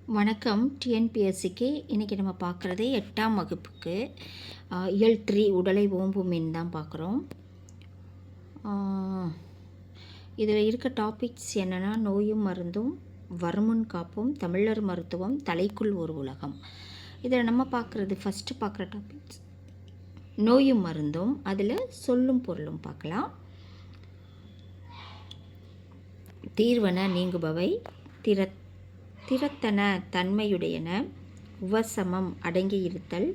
வணக்கம். டிஎன்பிஎஸ்சிக்கு இன்றைக்கி நம்ம பார்க்குறது 8ஆம் வகுப்புக்கு இயல் 3 உடலை ஓம்பும் மீன் தான் பார்க்குறோம். இதில் இருக்க டாபிக்ஸ் என்னென்னா, நோயும் மருந்தும், வருமுன் காப்பும், தமிழர் மருத்துவம், தலைக்குள் ஒரு உலகம். இதில் நம்ம பார்க்குறது ஃபஸ்ட்டு பார்க்குற டாபிக்ஸ் நோயும் மருந்தும். அதில் சொல்லும் பொருளும் பார்க்கலாம். தீர்வன நீங்குபவை, திறத்தன தன்மையுடையன, உவசமம் அடங்கியிருத்தல்,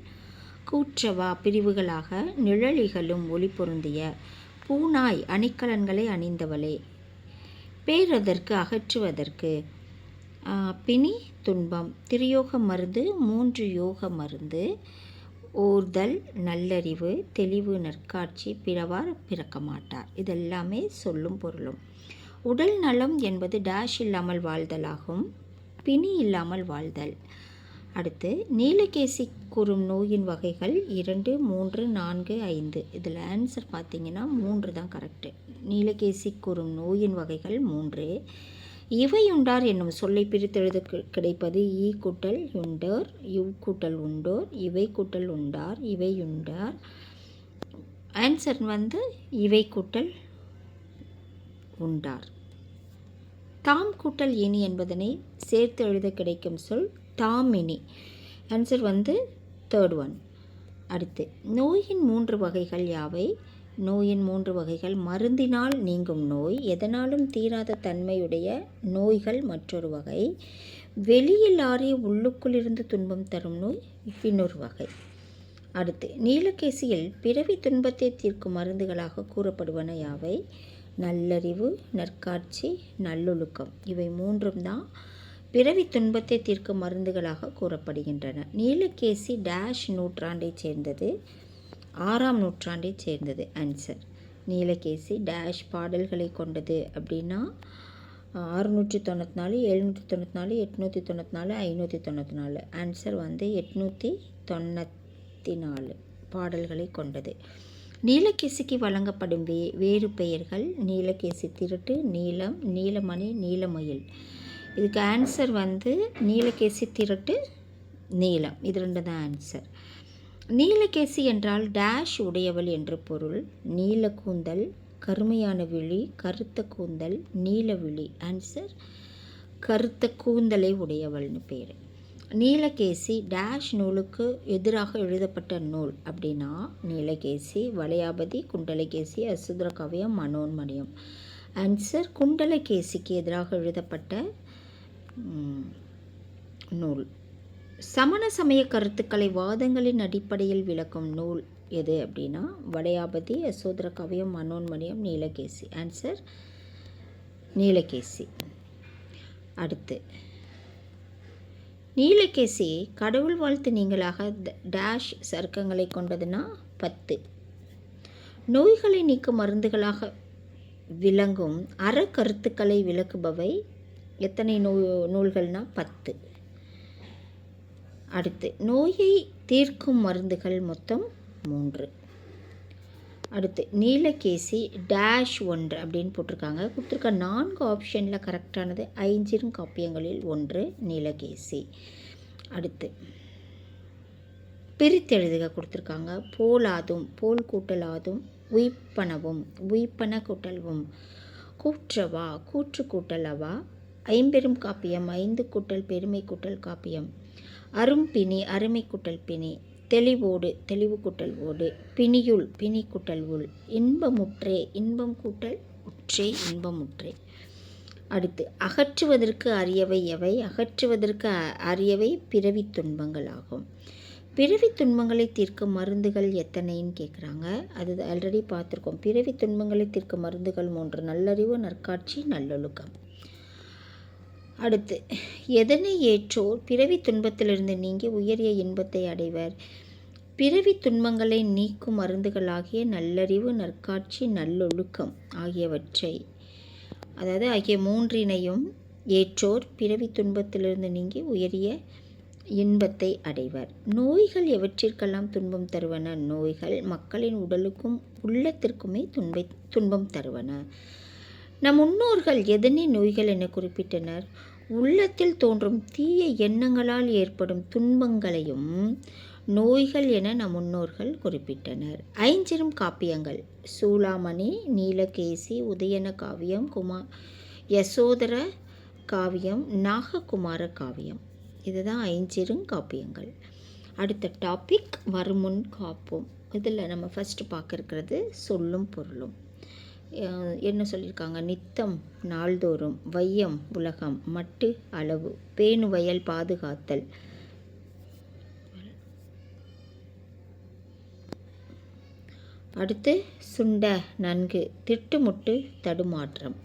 கூற்றவா பிரிவுகளாக, நிழலிகளும் ஒளி பொருந்திய, பூனாய் அணிகலன்களை அணிந்தவளே, பேரதற்கு அகற்றுவதற்கு, பிணி துன்பம், திரியோக மருந்து 3 யோக மருந்து, ஓர்தல் நல்லறிவு, தெளிவு நற்காட்சி, பிறவார் பிறக்க மாட்டார். இதெல்லாமே சொல்லும் பொருளும். உடல் நலம் என்பது டேஷ் இல்லாமல் வாழ்தலாகும், பிணி இல்லாமல் வாழ்தல். அடுத்து நீலகேசி கூறும் நோயின் வகைகள் 2, 3, 4, 5. இதில் ஆன்சர் பார்த்தீங்கன்னா 3 தான் கரெக்டு. நீலகேசி கூறும் நோயின் வகைகள் 3. இவையுண்டார் என்னும் சொல்லை பிரித்தெழுத கிடைப்பது ஈ கூட்டல் உண்டோர், இவ் கூட்டல் உண்டோர், இவை கூட்டல் உண்டார், இவையுண்டார். ஆன்சர் இவை கூட்டல் உண்டார். தாம் கூட்டல் இனி என்பதனை சேர்த்து எழுத கிடைக்கும் சொல் தாமினி. Answer 3rd one. அடுத்து நோயின் 3 வகைகள் யாவை? நோயின் 3 வகைகள்: மருந்தினால் நீங்கும் நோய், எதனாலும் தீராத தன்மையுடைய நோய்கள் மற்றொரு வகை, வெளியில் ஆறிய உள்ளுக்குள்ளிருந்து துன்பம் தரும் நோய் இன்னொரு வகை. அடுத்து நீலகேசியில் பிறவி துன்பத்தை தீர்க்கும் மருந்துகளாக கூறப்படுவன யாவை? நல்லறிவு, நற்காட்சி, நல்லொழுக்கம். இவை 3ம் தான் பிறவி துன்பத்தை தீர்க்கும் மருந்துகளாக கூறப்படுகின்றன. நீலகேசி டேஷ் நூற்றாண்டை சேர்ந்தது? 6ஆம் நூற்றாண்டை சேர்ந்தது. ஆன்சர் நீலகேசி டேஷ் பாடல்களை கொண்டது அப்படின்னா 694, 794, 894, 594. ஆன்சர் 894 பாடல்களை கொண்டது. நீலகேசிக்கு வழங்கப்படும் வேறு பெயர்கள்: நீலகேசி திருட்டு, நீலம், நீலமணி, நீலமயில். இதுக்கு ஆன்சர் நீலகேசி திருட்டு, நீலம். இது 2 தான் ஆன்சர். நீலகேசி என்றால் டேஷ் உடையவள் என்று பொருள். நீல கூந்தல், கருமையான விழி, கருத்த கூந்தல், நீல விழி. ஆன்சர் கருத்த கூந்தலை உடையவள்னு பேர். நீலகேசி டேஷ் நூலுக்கு எதிராக எழுதப்பட்ட நூல் அப்படின்னா நீலகேசி, வளையாபதி, குண்டலகேசி, அசுந்தர காவியம், மனோன்மணியம். ஆன்சர் குண்டலகேசிக்கு எதிராக எழுதப்பட்ட நூல். சமண சமய கருத்துக்களை வாதங்களின் அடிப்படையில் விளக்கும் நூல் எது அப்படின்னா வளையாபதி, அசோதர காவியம், மனோன்மணியம், நீலகேசி. ஆன்சர் நீலகேசி. அடுத்து நீலகேசி கடவுள் வாழ்த்து நீங்களாக டேஷ் சர்க்கங்களை கொண்டதுன்னா 10. நோய்களை நீக்கும் மருந்துகளாக விளங்கும் அறக்கருத்துக்களை விளக்குபவை எத்தனை நூல்கள்னா 10. அடுத்து நோயை தீர்க்கும் மருந்துகள் மொத்தம் 3. அடுத்து நீலகேசி டேஷ் 1 அப்படின்னு போட்டிருக்காங்க. கொடுத்துருக்க 4 ஆப்ஷனில் கரெக்டானது ஐஞ்சிறுகாப்பியங்களில் 1 நீலகேசி. அடுத்து பிரித்தெழுதுக கொடுத்துருக்காங்க. போலாதும், போல் கூட்டலாதும், உயிப்பனவும், உயிப்பன கூட்டல்வும், கூற்றவா, கூற்று கூட்டலவா, ஐம்பெரும் காப்பியம், 5 கூட்டல் பெருமை கூட்டல் காப்பியம், அரும்பிணி, அருமை கூட்டல் பிணி, தெளிவோடு, தெளிவு கூட்டல் ஓடு, பிணியுள், பிணி கூட்டல் உள், இன்பமுற்றே, இன்பம் கூட்டல் உற்றே, இன்பமுற்றே. அடுத்து அகற்றுவதற்கு அரியவை எவை? அகற்றுவதற்கு அரியவை பிறவி துன்பங்கள் ஆகும். பிறவி துன்பங்களை தீர்க்கும் மருந்துகள் எத்தனைன்னு கேட்குறாங்க. அது ஆல்ரெடி பார்த்துருக்கோம். பிறவி துன்பங்களை தீர்க்கும் மருந்துகள் 3: நல்லறிவு, நற்காட்சி, நல்லொழுக்கம். அடுத்து எதனை ஏற்றோர் பிறவி துன்பத்திலிருந்து நீங்கி உயரிய இன்பத்தை அடைவர்? பிறவி துன்பங்களை நீக்கும் மருந்துகளாகிய நல்லறிவு, நற்காட்சி, நல்லொழுக்கம் ஆகியவற்றை, அதாவது ஆகிய 3னையும் ஏற்றோர் பிறவி துன்பத்திலிருந்து நீங்கி உயரிய இன்பத்தை அடைவர். நோய்கள் எவற்றிற்கெல்லாம் துன்பம் தருவன? நோய்கள் மக்களின் உடலுக்கும் உள்ளத்திற்குமே துன்பம் தருவன. நம் முன்னோர்கள் எதனை நோய்கள் என குறிப்பிட்டனர்? உள்ளத்தில் தோன்றும் தீய எண்ணங்களால் ஏற்படும் துன்பங்களையும் நோய்கள் என நம் முன்னோர்கள் குறிப்பிட்டனர். ஐஞ்சிறும் காப்பியங்கள்: சூளாமணி, நீலகேசி, உதயன காவியம், யசோதர காவியம், நாககுமார காவியம். இதுதான் ஐஞ்சிறும் காப்பியங்கள். அடுத்த டாபிக் வருமுன் காப்போம். இதில் நம்ம ஃபஸ்ட்டு பார்க்க இருக்கிறது சொல்லும் பொருளும். என்ன சொல்லியிருக்காங்க? நித்தம் நாள்தோறும், வையம் உலகம், மட்டு அளவு, பேணுவயல் பாதுகாத்தல், அடுத்து சுண்ட நன்கு, திட்டுமுட்டு தடுமாற்றம்,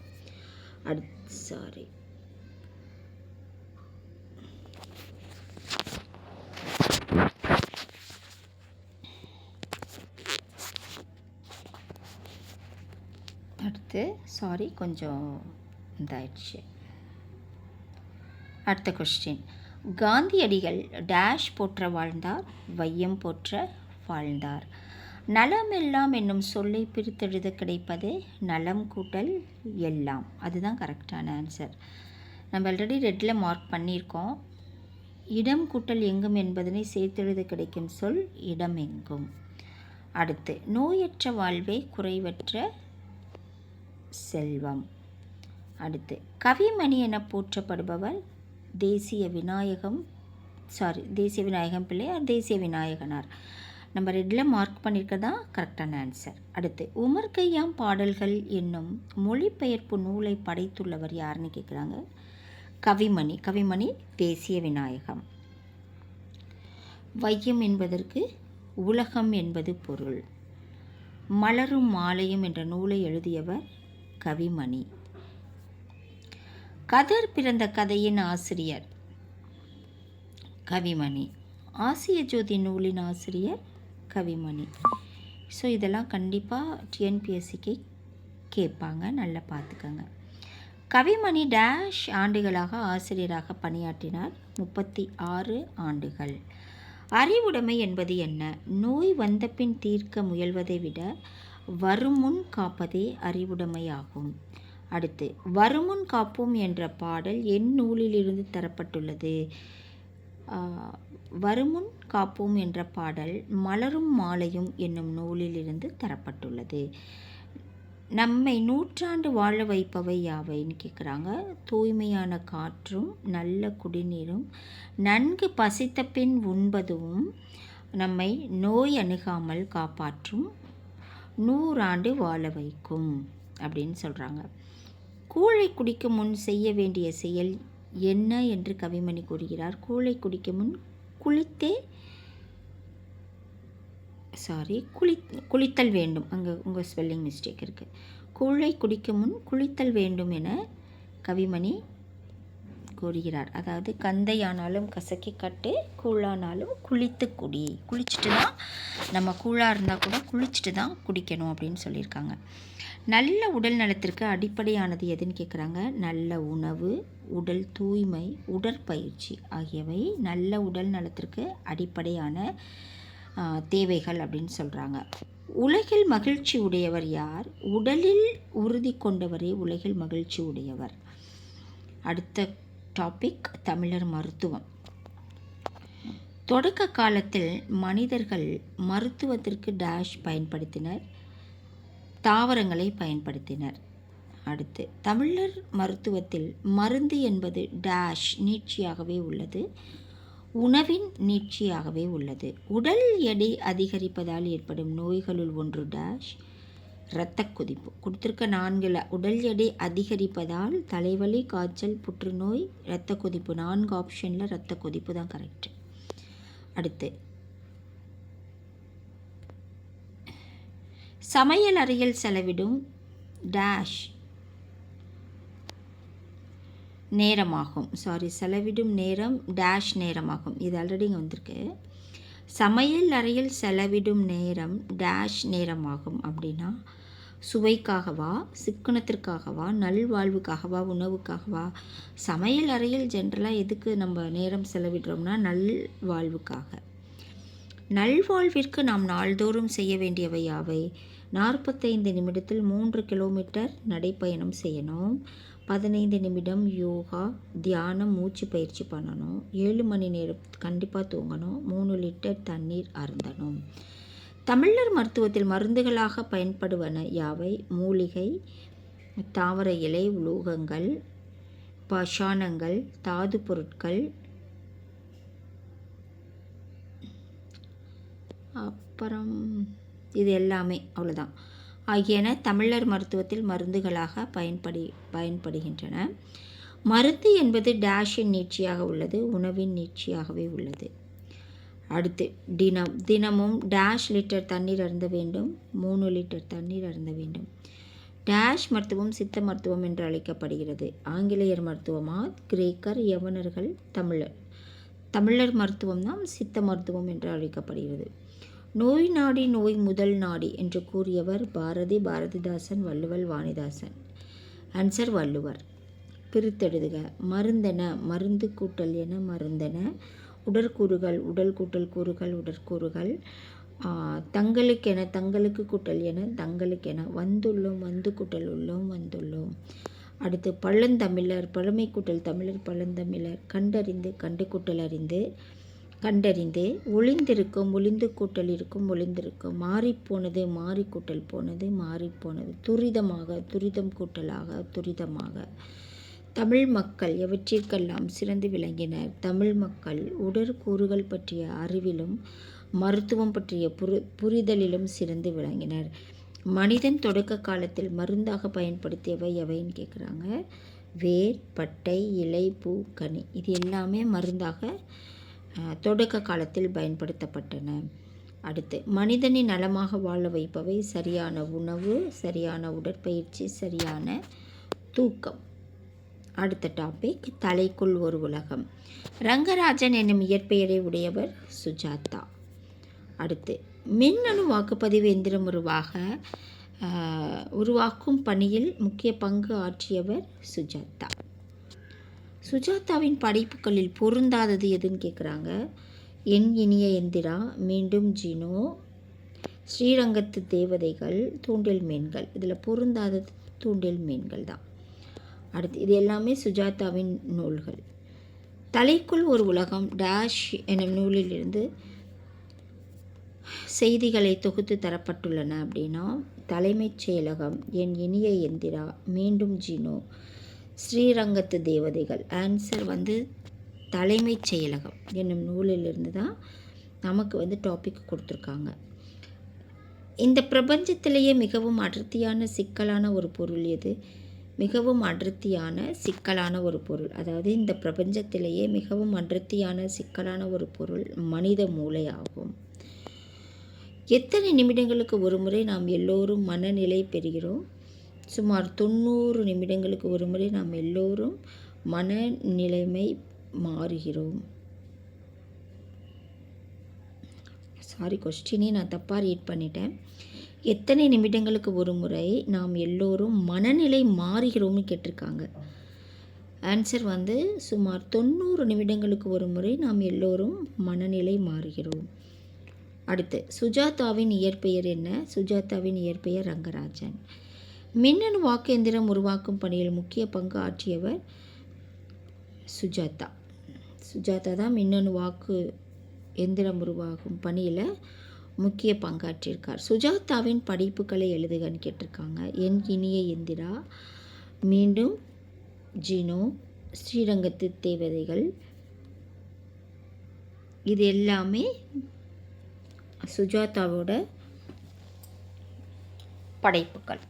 கொஞ்சம் இதாயிடுச்சு. அடுத்த கொஸ்டின்: காந்தியடிகள் டேஷ் போற்ற வாழ்ந்தார், வையம் போற்ற வாழ்ந்தார். நலமெல்லாம் என்னும் சொல்லை பிரித்தெழுத கிடைப்பது நலம் கூட்டல் எல்லாம். அதுதான் கரெக்டான ஆன்சர். நம்ம ஆல்ரெடி ரெட்டில் மார்க் பண்ணியிருக்கோம். இடம் கூட்டல் எங்கும் என்பதனை சேர்த்தெழுத கிடைக்கும் சொல் இடமெங்கும். அடுத்து நோயற்ற வாழ்வே குறைவற்ற செல்வம். அடுத்து கவிமணி என போற்றப்படுபவர் தேசிய விநாயகம் பிள்ளையார், தேசிய விநாயகனார். நம்ம ரெட்டில் மார்க் பண்ணியிருக்கதா கரெக்டான ஆன்சர். அடுத்து உமர் கய்யாம் பாடல்கள் என்னும் மொழிபெயர்ப்பு நூலை படைத்துள்ளவர் யாருன்னு கேட்குறாங்க. கவிமணி. கவிமணி தேசிய விநாயகம். வையம் என்பதற்கு உலகம் என்பது பொருள். மலரும் மாலையும் என்ற நூலை எழுதியவர் கவிமணி. கதர் பிறந்த கதையின் ஆசிரியர் கவிமணி. ஆசிய ஜோதி நூலின் ஆசிரியர் கவிமணி. ஸோ இதெல்லாம் கண்டிப்பாக டிஎன்பிஎஸ்சிக்கு கேட்பாங்க, நல்லா பார்த்துக்கோங்க. கவிமணி டேஷ் ஆண்டுகளாக ஆசிரியராக பணியாற்றினார்? 36 ஆண்டுகள். அறிவுடைமை என்பது என்ன? நோய் வந்தபின் தீர்க்க முயல்வதை விட வருமுன் காப்பதே அறிவுடைமையாகும். அடுத்து வருமுன் காப்போம் என்ற பாடல் என் நூலிலிருந்து தரப்பட்டுள்ளது? வருமுன் காப்போம் என்ற பாடல் மலரும் மாலையும் என்னும் நூலிலிருந்து தரப்பட்டுள்ளது. நம்மை நூற்றாண்டு வாழ வைப்பவை யாவைன்னு கேட்குறாங்க. தூய்மையான காற்றும், நல்ல குடிநீரும், நன்கு பசித்த பின் உண்பதும் நம்மை நோய் அணுகாமல் காப்பாற்றும், 100 ஆண்டு வாழ வைக்கும் அப்படின்னு சொல்கிறாங்க. கூழை குடிக்கும் முன் செய்ய வேண்டிய செயல் என்ன என்று கவிமணி கூறுகிறார்? கூழை குடிக்கும் முன் குளித்தல் வேண்டும். அங்கே உங்கள் ஸ்பெல்லிங் மிஸ்டேக் இருக்குது. கூழை குடிக்கும் முன் குளித்தல் வேண்டும் என கவிமணி கூறுகிறார். அதாவது கந்தையானாலும் கசக்கி கட்டு, கூழானாலும் குளித்து குடி. குளிச்சுட்டு தான், நம்ம கூழாக இருந்தால் கூட குளிச்சுட்டு தான் குடிக்கணும் அப்படின்னு சொல்லியிருக்காங்க. நல்ல உடல் நலத்திற்கு அடிப்படையானது எதுன்னு கேட்குறாங்க. நல்ல உணவு, உடல் தூய்மை, உடற்பயிற்சி ஆகியவை நல்ல உடல் நலத்திற்கு அடிப்படையான தேவைகள் அப்படின்னு சொல்கிறாங்க. உலகில் மகிழ்ச்சி உடையவர் யார்? உடலில் உறுதி கொண்டவரே உலகில் மகிழ்ச்சி உடையவர். அடுத்த டாபிக் தமிழர் மருத்துவம். தொடக்க காலத்தில் மனிதர்கள் மருத்துவத்திற்கு டேஷ் பயன்படுத்தினர்? தாவரங்களை பயன்படுத்தினர். அடுத்து தமிழர் மருத்துவத்தில் மருந்து என்பது டேஷ் நீட்சியாகவே உள்ளது, உணவின் நீட்சியாகவே உள்ளது. உடல் எடை அதிகரிப்பதால் ஏற்படும் நோய்களுள் ஒன்று டேஷ் இரத்த கொதிப்பு. கொடுத்துருக்க 4 உடல் எடை அதிகரிப்பதால் தலைவலி, காய்ச்சல், புற்றுநோய், இரத்த கொதிப்பு. 4 ஆப்ஷனில் இரத்த கொதிப்பு தான் கரெக்ட். அடுத்து சமையல் அறையில் செலவிடும் டேஷ் நேரமாகும். செலவிடும் நேரம் டேஷ் நேரமாகும். இது ஆல்ரெடி இங்கே வந்திருக்கு. சமையல் அறையில் செலவிடும் நேரம் டேஷ் நேரமாகும் அப்படின்னா சுவைக்காகவா, சிக்கனத்திற்காகவா, நல்வாழ்வுக்காகவா, உணவுக்காகவா? சமையல் அறையில் ஜென்ரலாக எதுக்கு நம்ம நேரம் செலவிடுறோம்னா நல்வாழ்வுக்காக. நல்வாழ்விற்கு நாம் நாள்தோறும் செய்ய வேண்டியவை யாவை? 45 நிமிடத்தில் 3 கிலோமீட்டர் நடைப்பயணம் செய்யணும். 15 நிமிடம் யோகா, தியானம், மூச்சு பயிற்சி பண்ணணும். 7 மணி நேரம் கண்டிப்பாக தூங்கணும். 3 லிட்டர் தண்ணீர் அருந்தணும். தமிழர் மருத்துவத்தில் மருந்துகளாக பயன்படுவன யாவை? மூலிகை, தாவர இலை, உலோகங்கள், பாஷாணங்கள், தாது பொருட்கள், அப்புறம் இது எல்லாமே அவ்வளோதான் ஆகியன தமிழர் மருத்துவத்தில் மருந்துகளாக பயன்படுகின்றன. மருந்து என்பது டேஷின் நீட்சியாக உள்ளது, உணவின் நீட்சியாகவே உள்ளது. அடுத்து தினமும் டேஷ் லிட்டர் தண்ணீர் அருந்த வேண்டும். 3 லிட்டர் தண்ணீர் அருந்த வேண்டும். டேஷ் மருத்துவம் சித்த மருத்துவம் என்று அழைக்கப்படுகிறது. ஆங்கிலேயர் மருத்துவமா, கிரேக்கர், யவனர்கள், தமிழர் மருத்துவம் தான் சித்த மருத்துவம் என்று அழைக்கப்படுகிறது. நோய் நாடி நோய் முதல் நாடி என்று கூறியவர் பாரதிதாசன், வள்ளுவர், வாணிதாசன். ஆன்சர் வள்ளுவர். பிரித்தெழுதுக. மருந்தென மருந்து கூட்டல் என மருந்தென, உடற்கூறுகள் உடல் கூட்டல் கூறுகள் உடற்கூறுகள், தங்களுக்கென தங்களுக்கு கூட்டல் என தங்களுக்கென, வந்துள்ளோம் வந்து கூட்டல் உள்ளோம் வந்துள்ளோம். அடுத்து பழந்தமிழர் பழமை கூட்டல் தமிழர் பழந்தமிழர், கண்டறிந்து கண்டு கூட்டல் அறிந்து கண்டறிந்து, ஒளிந்திருக்கும் ஒளிந்து கூட்டல் இருக்கும் ஒளிந்திருக்கும், மாறிப்போனது மாறி கூட்டல் போனது மாறிப்போனது, துரிதமாக துரிதம் கூட்டலாக துரிதமாக. தமிழ் மக்கள் எவற்றிற்கெல்லாம் சிறந்து விளங்கினர்? தமிழ் மக்கள் உடற்கூறுகள் பற்றிய அறிவிலும் மருத்துவம் பற்றிய புரிதலிலும் சிறந்து விளங்கினர். மனிதன் தொடக்க காலத்தில் மருந்தாக பயன்படுத்தியவை எவைன்னு கேட்குறாங்க. வேர், பட்டை, இலை, பூ, கனி, இது எல்லாமே மருந்தாக தொடக்க காலத்தில் பயன்படுத்தப்பட்டன. அடுத்து மனிதனை நலமாக வாழ வைப்பவை சரியான உணவு, சரியான உடற்பயிற்சி, சரியான தூக்கம். அடுத்த டாபிக் தலைக்குள் ஒரு உலகம். ரங்கராஜன் என்னும் இயற்பெயரை உடையவர் சுஜாதா. அடுத்து மின்னணு வாக்குப்பதிவு எந்திரம் உருவாக்கும் பணியில் முக்கிய பங்கு ஆற்றியவர் சுஜாதா. சுஜாதாவின் படைப்புகளில் பொருந்தாதது எதுன்னு கேட்குறாங்க. என் இனிய எந்திரா, மீண்டும் ஜீனோ, ஸ்ரீரங்கத்து தேவதைகள், தூண்டில் மீன்கள். இதில் பொருந்தாதது தூண்டில் மீன்கள் தான். அடுத்து இது எல்லாமே சுஜாதாவின் நூல்கள். தலைக்குள் ஒரு உலகம் டேஷ் எனும் நூலிலிருந்து செய்திகளை தொகுத்து தரப்பட்டுள்ளன அப்படின்னா, தலைமைச் செயலகம், என் இனிய எந்திரா, மீண்டும் ஜீனோ, ஸ்ரீரங்கத்து தேவதைகள். ஆன்சர் தலைமைச் செயலகம் என்னும் நூலிலிருந்து தான் நமக்கு டாபிக் கொடுத்துருக்காங்க. இந்த பிரபஞ்சத்திலேயே மிகவும் அடர்த்தியான சிக்கலான ஒரு பொருள் எது? மிகவும் அடர்த்தியான சிக்கலான ஒரு பொருள், அதாவது இந்த பிரபஞ்சத்திலேயே மிகவும் அடர்த்தியான சிக்கலான ஒரு பொருள் மனித மூளை ஆகும். எத்தனை நிமிடங்களுக்கு ஒரு முறை நாம் எல்லோரும் மனநிலை பெறுகிறோம்? சுமார் 90 நிமிடங்களுக்கு ஒரு முறை நாம் எல்லோரும் மனநிலைமை மாறுகிறோம். கொஸ்டினே நான் தப்பாக ரீட் பண்ணிட்டேன். எத்தனை நிமிடங்களுக்கு ஒரு முறை நாம் எல்லோரும் மனநிலை மாறுகிறோம்னு கேட்டிருக்காங்க. ஆன்சர் சுமார் 90 நிமிடங்களுக்கு ஒரு முறை நாம் எல்லோரும் மனநிலை மாறுகிறோம். அடுத்து சுஜாதாவின் இயற்பெயர் என்ன? சுஜாதாவின் இயற்பெயர் ரங்கராஜன். மின்னணு வாக்கு எந்திரம் உருவாக்கும் பணியில் முக்கிய பங்கு ஆற்றியவர் சுஜாதா. சுஜாதா தான் மின்னணு வாக்கு எந்திரம் உருவாகும் பணியில் முக்கிய பங்காற்றியிருக்கார். சுஜாதாவின் படைப்புகளை எழுதுகன்னு கேட்டிருக்காங்க. என் இனிய எந்திரா, மீண்டும் ஜீனோ, ஸ்ரீரங்கத்து தேவதைகள், இது எல்லாமே சுஜாதாவோட படைப்புகள்.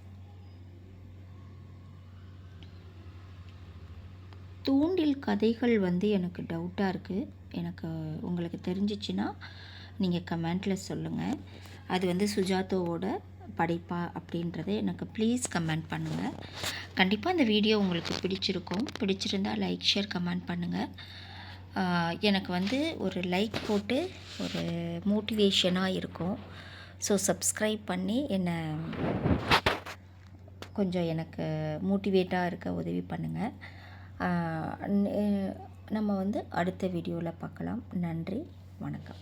தூண்டில் கதைகள் எனக்கு டவுட்டாக இருக்குது. எனக்கு உங்களுக்கு தெரிஞ்சிச்சுன்னா நீங்கள் கமெண்ட்டில் சொல்லுங்கள். அது சுஜாதாவோட படைப்பா அப்படின்றத எனக்கு ப்ளீஸ் கமெண்ட் பண்ணுங்கள். கண்டிப்பாக அந்த வீடியோ உங்களுக்கு பிடிச்சிருந்தால் லைக், ஷேர், கமெண்ட் பண்ணுங்கள். எனக்கு ஒரு லைக் போட்டு ஒரு மோட்டிவேஷனாக இருக்கும். ஸோ சப்ஸ்கிரைப் பண்ணி என்னை கொஞ்சம் எனக்கு மோட்டிவேட்டாக இருக்க உதவி பண்ணுங்கள். நம்ம அடுத்த வீடியோவில் பார்க்கலாம். நன்றி, வணக்கம்.